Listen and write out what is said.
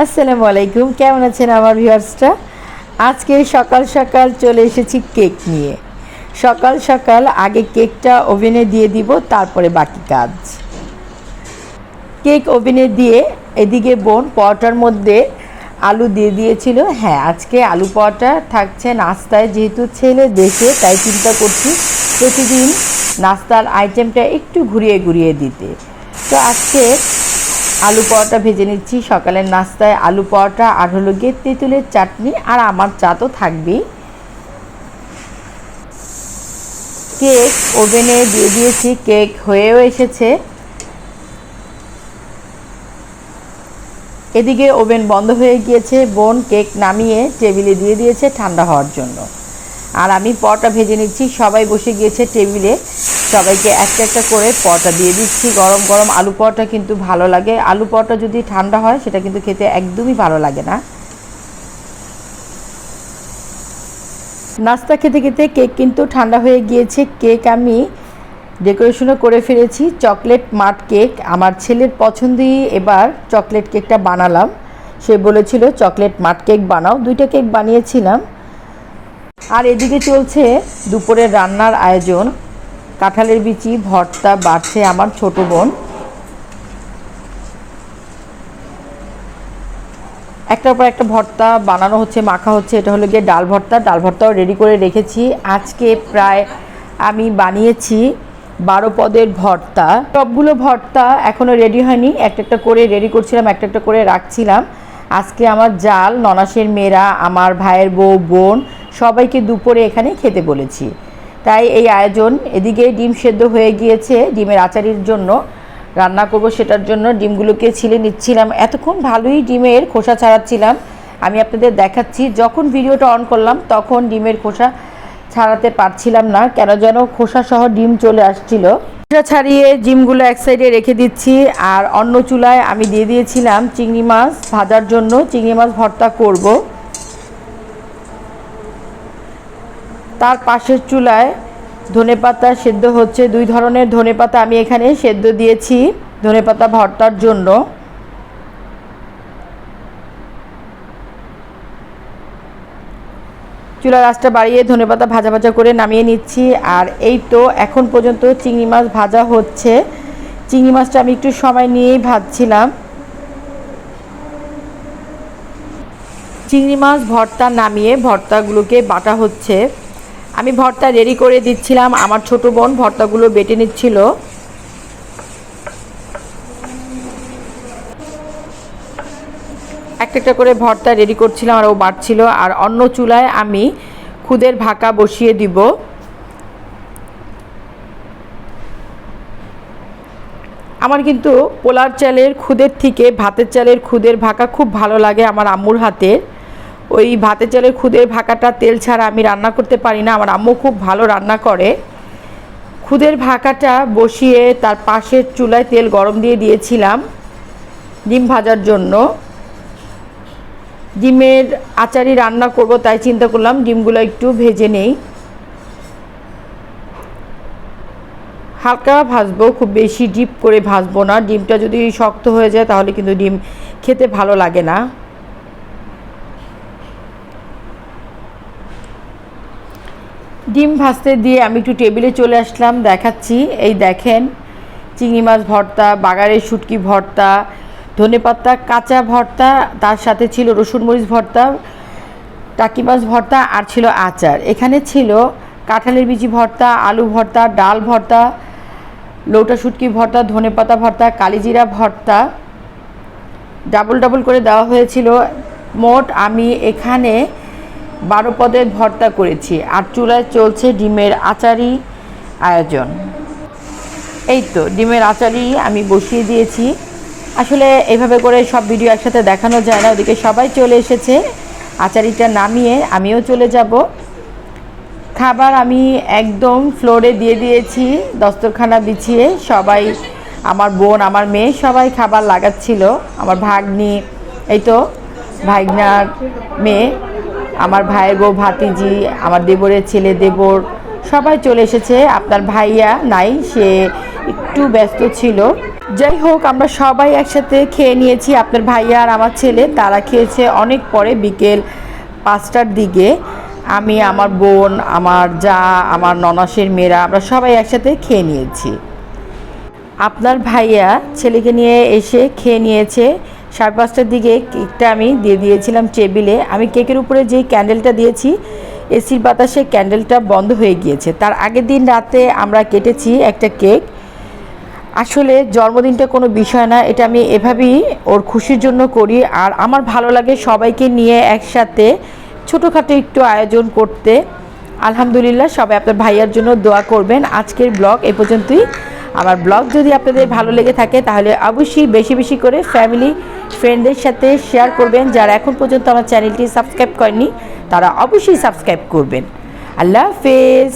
আসসালামু আলাইকুম, কেমন আছেন আমার ভিউয়ার্সরা? আজকে সকাল সকাল চলে এসেছি কেক নিয়ে। সকাল সকাল আগে কেকটা ওভেনে দিয়ে দিব, তারপরে বাকি কাজ। কেক ওভেনে দিয়ে এদিকে বোন পরোটার মধ্যে আলু দিয়ে দিয়েছিল। হ্যাঁ, আজকে আলু পরোটা থাকছে নাস্তায়, যেহেতু ছেলে দেশে তাই চিন্তা করছি প্রতিদিন নাস্তার আইটেমটা একটু ঘুরিয়ে ঘুরিয়ে দিতে। তো আজকে আলু পরোটা ভেজে নিচ্ছি সকালের নাস্তায়। আলু পরোটা আর হলো গিয়ে তেঁতুলের চাটনি, আর আমার চা তো থাকবেই। কেক ওভেনে দিয়ে দিয়েছি, কেক হয়েও এসেছে। এদিকে ওভেন বন্ধ হয়ে গিয়েছে, বোন কেক নামিয়ে টেবিলে দিয়ে দিয়েছে ঠান্ডা হওয়ার জন্য। আর আমি পরোটা ভেজে নিচ্ছি, সবাই বসে গিয়েছে টেবিলে, সবাইকে একটা একটা করে পরোটা দিয়ে দিচ্ছি। গরম গরম আলু পরোটা কিন্তু ভালো লাগে। আলু পরোটা যদি ঠান্ডা হয় সেটা কিন্তু খেতে একদমই ভালো লাগে না। নাস্তা খেতে খেতে কেক কিন্তু ঠান্ডা হয়ে গিয়েছে। কেক আমি ডেকোরেশনও করে ফেলেছি, চকলেট মাট কেক। আমার ছেলের পছন্দই এবার চকলেট কেকটা বানালাম। সে বলেছিল চকলেট মাট কেক বানাও, দুইটা কেক বানিয়েছিলাম। আর এদিকে চলছে দুপুরের রান্নার আয়োজন। কাঁঠালের বিচি ভর্তা বাড়ছে আমার ছোট বোন। একটার পর একটা ভর্তা বানানো হচ্ছে, মাখা হচ্ছে। এটা হলো গিয়ে ডাল ভর্তা। ডাল ভর্তাও রেডি করে রেখেছি। আজকে প্রায় আমি বানিয়েছি 12 পদের ভর্তা। সবগুলো ভর্তা এখনও রেডি হয়নি, একটা একটা করে রেডি করছিলাম, একটা একটা করে রাখছিলাম। আজকে আমার জাল ননাসের মেয়েরা, আমার ভাইয়ের বউ, বোন সবাইকে দুপুরে এখানে খেতে বলেছি, তাই এই আয়োজন। এদিকে ডিম সেদ্ধ হয়ে গিয়েছে, ডিমের আচারির জন্য রান্না করব, সেটার জন্য ডিমগুলোকে ছিলে নিচ্ছিলাম। এতক্ষণ ভালোই ডিমের খোসা ছাড়াচ্ছিলাম, আমি আপনাদের দেখাচ্ছি। যখন ভিডিওটা অন করলাম তখন ডিমের খোসা ছাড়াতে পারছিলাম না, কেন যেন খোসা সহ ডিম চলে আসছিল। খোসা ছাড়িয়ে ডিমগুলো এক সাইডে রেখে দিচ্ছি। আর অন্য চুলায় আমি দিয়ে দিয়েছিলাম চিংড়ি মাছ ভাজার জন্য, চিংড়ি মাছ ভর্তা করব। তার পাশের চুলায় ধনেপাতা সেদ্ধ হচ্ছে। 2 ধরনের ধনেপাতা আমি এখানে সেদ্ধ দিয়েছি ধনেপাতা ভর্তার জন্য। চুলার আঁচটা বাড়িয়ে ধনেপাতা ভাজা ভাজা করে নামিয়ে নিচ্ছি। আর এই তো এখন পর্যন্ত চিংড়ি মাছ ভাজা হচ্ছে। চিংড়ি মাছটা আমি একটু সময় নিয়েই ভাজছিলাম। চিংড়ি মাছ ভর্তা নামিয়ে ভর্তাগুলোকে বাটা হচ্ছে। আমি ভর্তা রেডি করে দিচ্ছিলাম, আমার ছোট বোন ভর্তাগুলো বেটে নিচ্ছিল। একটা একটা করে ভর্তা রেডি করছিলাম আর ও বাটছিল। আর অন্য চুলায় আমি খুদের ভাকা বসিয়ে দিব। আমার কিন্তু পোলার চালের খুদের থেকে ভাতের চালের খুদের ভাকা খুব ভালো লাগে আমার আম্মুর হাতের। ওই ভাতের চালের খুদের ভাকাটা তেল ছাড়া আমি রান্না করতে পারি না, আমার আম্মু খুব ভালো রান্না করে। খুদের ভাকাটা বসিয়ে তার পাশের চুলায় তেল গরম দিয়ে দিয়েছিলাম ডিম ভাজার জন্য। ডিমের আচারি রান্না করব, তাই চিন্তা করলাম ডিমগুলো একটু ভেজে নেই। হালকা ভাজবো, খুব বেশি ডিপ করে ভাজবো না। ডিমটা যদি শক্ত হয়ে যায় তাহলে কিন্তু ডিম খেতে ভালো লাগে না। ডিম ভাজতে দিয়ে আমি একটু টেবিলে চলে আসলাম, দেখাচ্ছি। এই দেখেন চিংড়ি মাছ ভর্তা, বাগারের শুটকি ভর্তা, ধনেপাতা কাঁচা ভর্তা, তার সাথে ছিল রসুন মরিচ ভর্তা, টাকি মাছ ভর্তা, আর ছিল আচার। এখানে ছিল কাঁঠালের বিচি ভর্তা, আলু ভর্তা, ডাল ভর্তা, লৌটা শুটকি ভর্তা, ধনেপাতা ভর্তা, কালিজিরা ভর্তা, ডাবল ডাবল করে দেওয়া হয়েছিল। মোট আমি এখানে 12 পদের ভর্তা করেছি। আর চুলায় চলছে ডিমের আচারি আয়োজন। এই তো ডিমের আচারি আমি বসিয়ে দিয়েছি। আসলে এভাবে করে সব ভিডিও একসাথে দেখানো যায় না। ওদিকে সবাই চলে এসেছে, আচারিটা নামিয়ে আমিও চলে যাব। খাবার আমি একদম ফ্লোরে দিয়ে দিয়েছি, দস্তরখানা বিছিয়ে। সবাই, আমার বোন, আমার মেয়ে সবাই খাবার লাগাচ্ছিল। আমার ভাগ্নি, এই তো ভাগ্নার মেয়ে, আমার ভাইয়ের বউ, ভাতিজি, আমার দেবরের ছেলে, দেবর সবাই চলে এসেছে। আপনার ভাইয়া নাই, সে একটু ব্যস্ত ছিল। যাই হোক, আমরা সবাই একসাথে খেয়ে নিয়েছি। আপনার ভাইয়া আর আমার ছেলে তারা খেয়েছে অনেক পরে, বিকেল 5টার দিকে। আমি, আমার বোন, আমার যা, আমার ননাসের মেয়েরা, আমরা সবাই একসাথে খেয়ে নিয়েছি। আপনার ভাইয়া ছেলেকে নিয়ে এসে খেয়ে নিয়েছে। 5:30টার দিকে কেকটা আমি দিয়ে দিয়েছিলাম টেবিলে। আমি কেকের উপরে যেই ক্যান্ডেলটা দিয়েছি, এসির বাতাসে ক্যান্ডেলটা বন্ধ হয়ে গিয়েছে। তার আগের দিন রাতে আমরা কেটেছি একটা কেক। আসলে জন্মদিনটা কোনো বিষয় না, এটা আমি এভাবেই ওর খুশির জন্য করি। আর আমার ভালো লাগে সবাইকে নিয়ে একসাথে ছোটোখাটো একটু আয়োজন করতে। আলহামদুলিল্লাহ, সবাই আপনার ভাইয়ার জন্য দোয়া করবেন। আজকের ব্লগ এ পর্যন্তই। আমার ব্লগ যদি আপনাদের ভালো লেগে থাকে তাহলে অবশ্যই বেশি বেশি করে ফ্যামিলি ফ্রেন্ডদের সাথে শেয়ার করবেন। যারা এখন পর্যন্ত আমার চ্যানেলটি সাবস্ক্রাইব করেনি তারা অবশ্যই সাবস্ক্রাইব করবেন। আল্লাহ হাফেজ।